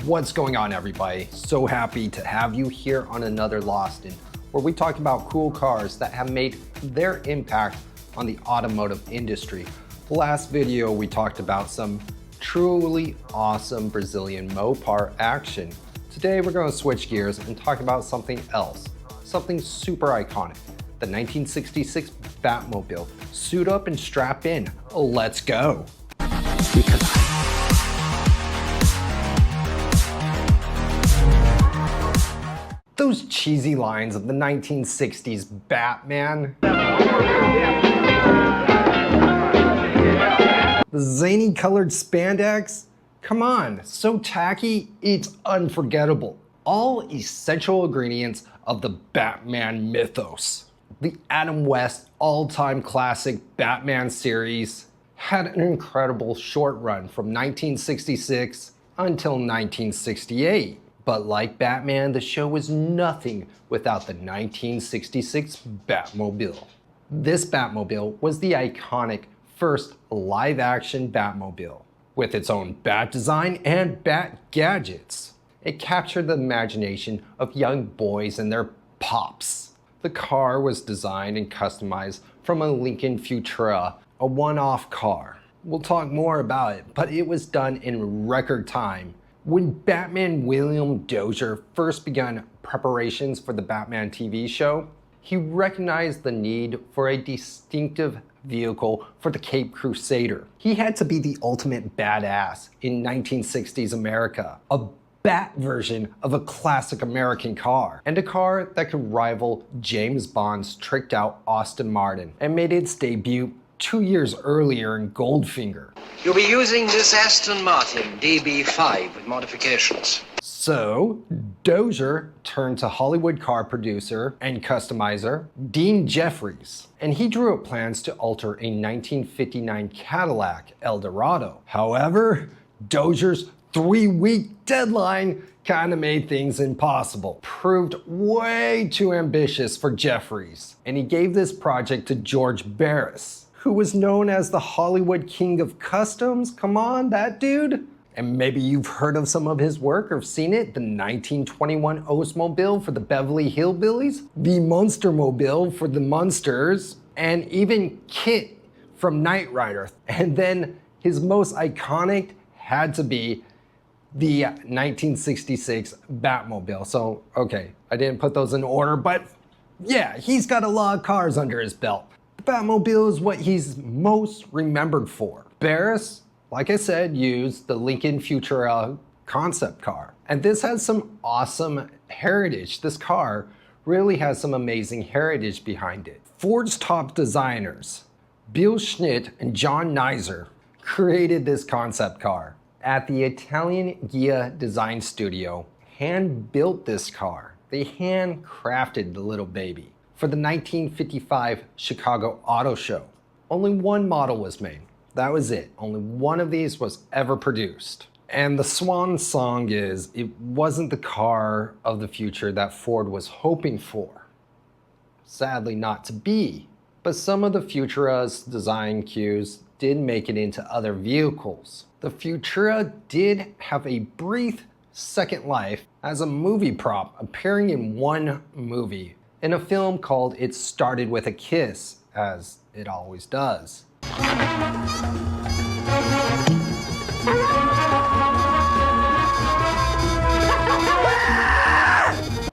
What's going on, everybody? So happy to have you here on another Lost In, where we talk about cool cars that have made their impact on the automotive industry. Last video, we talked about some truly awesome Brazilian Mopar action. Today, we're going to switch gears and talk about something else, something super iconic, the 1966 Batmobile. Suit up and strap in. Let's go. Those cheesy lines of the 1960s Batman. The zany colored spandex. Come on, so tacky, it's unforgettable. All essential ingredients of the Batman mythos. The Adam West all-time classic Batman series had an incredible short run from 1966 until 1968. But like Batman, the show was nothing without the 1966 Batmobile. This Batmobile was the iconic first live-action Batmobile, with its own bat design and bat gadgets. It captured the imagination of young boys and their pops. The car was designed and customized from a Lincoln Futura, a one-off car. We'll talk more about it, but it was done in record time. When Batman William Dozier first began preparations for the Batman TV show, he recognized the need for a distinctive vehicle for the Cape Crusader. He had to be the ultimate badass in 1960s America, a Bat version of a classic American car, and a car that could rival James Bond's tricked out Aston Martin, and made its debut 2 years earlier in Goldfinger. You'll be using this Aston Martin DB5 with modifications. So, Dozier turned to Hollywood car producer and customizer Dean Jeffries, and he drew up plans to alter a 1959 Cadillac Eldorado. However, Dozier's 3-week deadline kind of made things impossible. Proved way too ambitious for Jeffries, and he gave this project to George Barris, who was known as the Hollywood King of Customs. Come on, that dude. And maybe you've heard of some of his work or seen it. The 1921 Oldsmobile for the Beverly Hillbillies, the Monstermobile for the Munsters, and even Kit from Knight Rider. And then his most iconic had to be the 1966 Batmobile. So, okay, I didn't put those in order, but yeah, he's got a lot of cars under his belt. The Batmobile is what he's most remembered for. Barris, like I said, used the Lincoln Futura Concept Car. And this has some awesome heritage. This car really has some amazing heritage behind it. Ford's top designers, Bill Schnitt and John Nizer, created this concept car. At the Italian Gia design studio, hand-built this car. They handcrafted the little baby. For the 1955 Chicago Auto Show, only one model was made. That was it. Only one of these was ever produced. And the swan song is, it wasn't the car of the future that Ford was hoping for. Sadly not to be. But some of the Futura's design cues did make it into other vehicles. The Futura did have a brief second life as a movie prop, appearing in one movie, in a film called It Started With a Kiss, as it always does.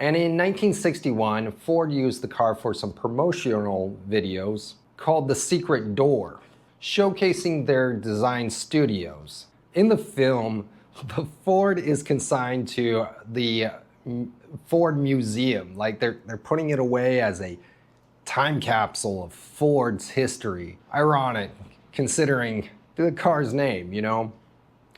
And in 1961, Ford used the car for some promotional videos called The Secret Door, showcasing their design studios. In the film, the Ford is consigned to the Ford Museum, like they're putting it away as a time capsule of Ford's history. Ironic, considering the car's name, you know?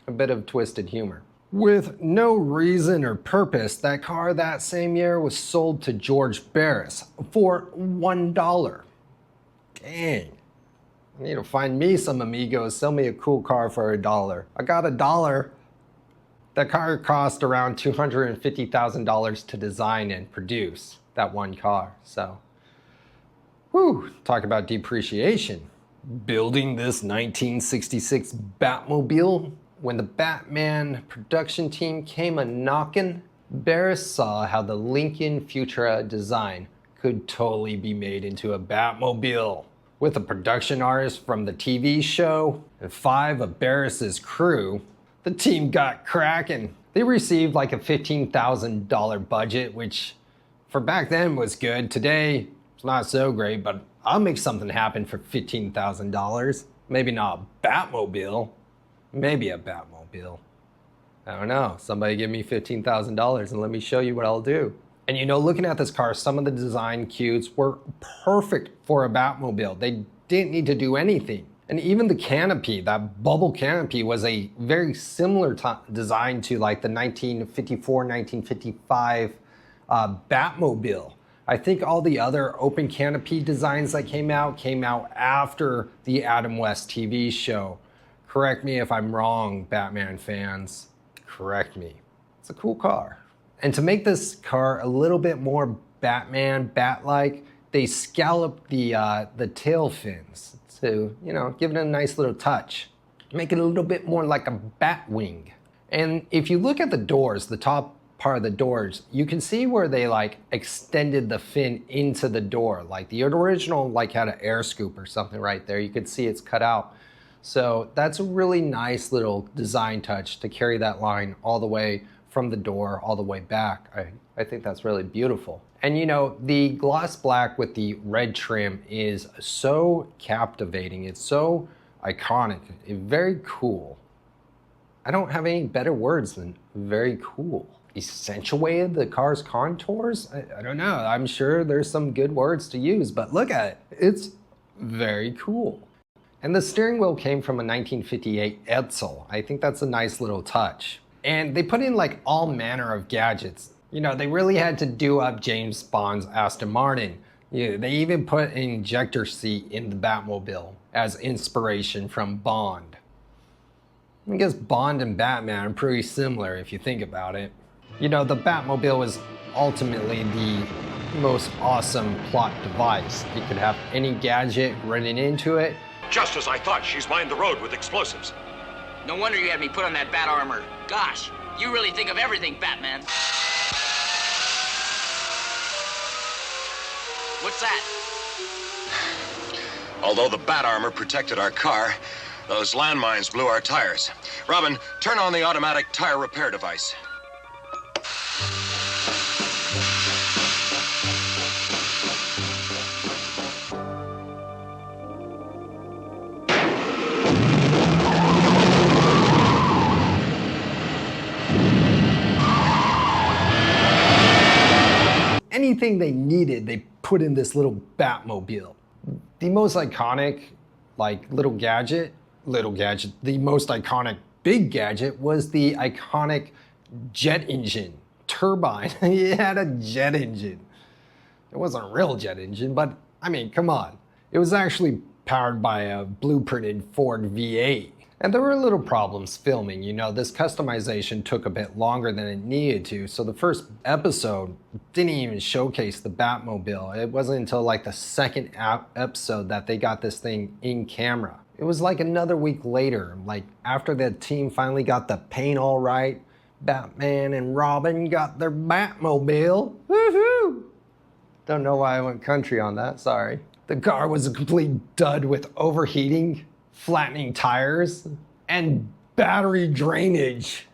A bit of twisted humor. With no reason or purpose, that car that same year was sold to George Barris for $1. Dang. I need to find me some amigos, sell me a cool car for $1. I got $1. The car cost around $250,000 to design and produce, that one car. So, whew, talk about depreciation. Building this 1966 Batmobile when the Batman production team came a-knockin', Barris saw how the Lincoln Futura design could totally be made into a Batmobile. With a production artist from the TV show and 5 of Barris's crew, the team got cracking. They received like a $15,000 budget, which for back then was good. Today, it's not so great, but I'll make something happen for $15,000. Maybe not a Batmobile, maybe a Batmobile. I don't know, somebody give me $15,000 and let me show you what I'll do. And you know, looking at this car, some of the design cues were perfect for a Batmobile. They didn't need to do anything. And even the canopy, that bubble canopy, was a very similar design to like the 1954, 1955 Batmobile. I think all the other open canopy designs that came out after the Adam West TV show. Correct me if I'm wrong, Batman fans. Correct me. It's a cool car. And to make this car a little bit more Batman, Bat-like, they scalloped the tail fins to, you know, give it a nice little touch. Make it a little bit more like a bat wing. And if you look at the doors, the top part of the doors, you can see where they like extended the fin into the door. Like the original like had an air scoop or something right there. You could see it's cut out. So that's a really nice little design touch to carry that line all the way from the door all the way back. I think that's really beautiful. And you know, the gloss black with the red trim is so captivating. It's so iconic, very cool. I don't have any better words than very cool. Accentuated the car's contours? I don't know. I'm sure there's some good words to use, but look at it. It's very cool. And the steering wheel came from a 1958 Edsel. I think that's a nice little touch. And they put in like all manner of gadgets. You know, they really had to do up James Bond's Aston Martin. Yeah, they even put an ejector seat in the Batmobile as inspiration from Bond. I guess Bond and Batman are pretty similar if you think about it. You know, the Batmobile was ultimately the most awesome plot device. You could have any gadget running into it. Just as I thought, she's mined the road with explosives. No wonder you had me put on that bat armor. Gosh, you really think of everything, Batman. What's that? Although the bat armor protected our car, those landmines blew our tires. Robin, turn on the automatic tire repair device. Anything they needed, they put in this little Batmobile. The most iconic, like little gadget, the most iconic big gadget was the iconic jet engine, turbine. It had a jet engine. It wasn't a real jet engine, but I mean, come on. It was actually powered by a blueprinted Ford V8. And there were little problems filming. You know, this customization took a bit longer than it needed to, so the first episode didn't even showcase the Batmobile. It wasn't until like the second episode that they got this thing in camera. It was like another week later, like after the team finally got the paint all right, Batman and Robin got their Batmobile. Woohoo! Don't know why I went country on that, sorry. The car was a complete dud with overheating, flattening tires, and battery drainage.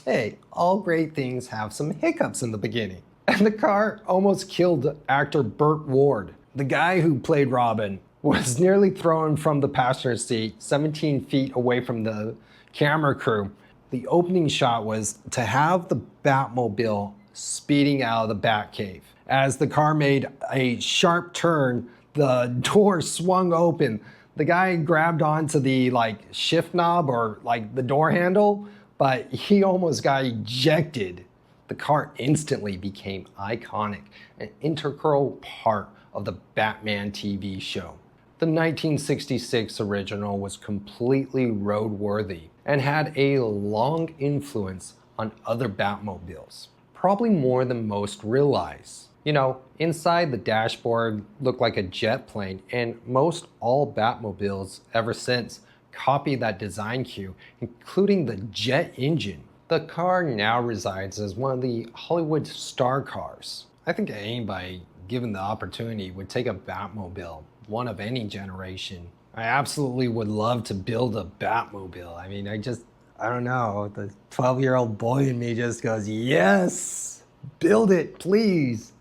Hey, all great things have some hiccups in the beginning. And the car almost killed actor Burt Ward. The guy who played Robin was nearly thrown from the passenger seat 17 feet away from the camera crew. The opening shot was to have the Batmobile speeding out of the Batcave. As the car made a sharp turn, the door swung open. The guy grabbed onto the shift knob or the door handle, but he almost got ejected. The car instantly became iconic, an integral part of the Batman TV show. The 1966 original was completely roadworthy and had a long influence on other Batmobiles, probably more than most realize. You know, inside the dashboard looked like a jet plane, and most all Batmobiles ever since copy that design cue, including the jet engine. The car now resides as one of the Hollywood star cars. I think anybody given the opportunity would take a Batmobile, one of any generation. I absolutely would love to build a Batmobile. I mean, I don't know, the 12-year-old boy in me just goes, yes, build it, please.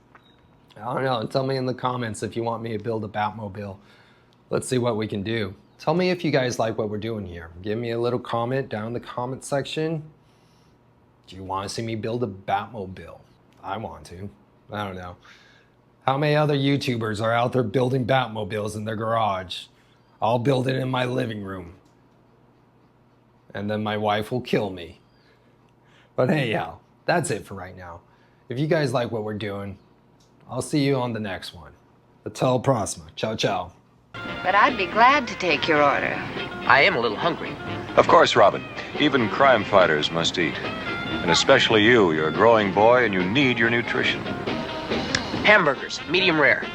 I don't know, tell me in the comments if you want me to build a Batmobile. Let's see what we can do. Tell me if you guys like what we're doing here. Give me a little comment down in the comment section. Do you want to see me build a Batmobile? I want to. I don't know. How many other YouTubers are out there building Batmobiles in their garage? I'll build it in my living room. And then my wife will kill me. But hey, yeah, that's it for right now. If you guys like what we're doing, I'll see you on the next one. Até a próxima. Ciao, ciao. But I'd be glad to take your order. I am a little hungry. Of course, Robin. Even crime fighters must eat. And especially you. You're a growing boy and you need your nutrition. Hamburgers, medium rare.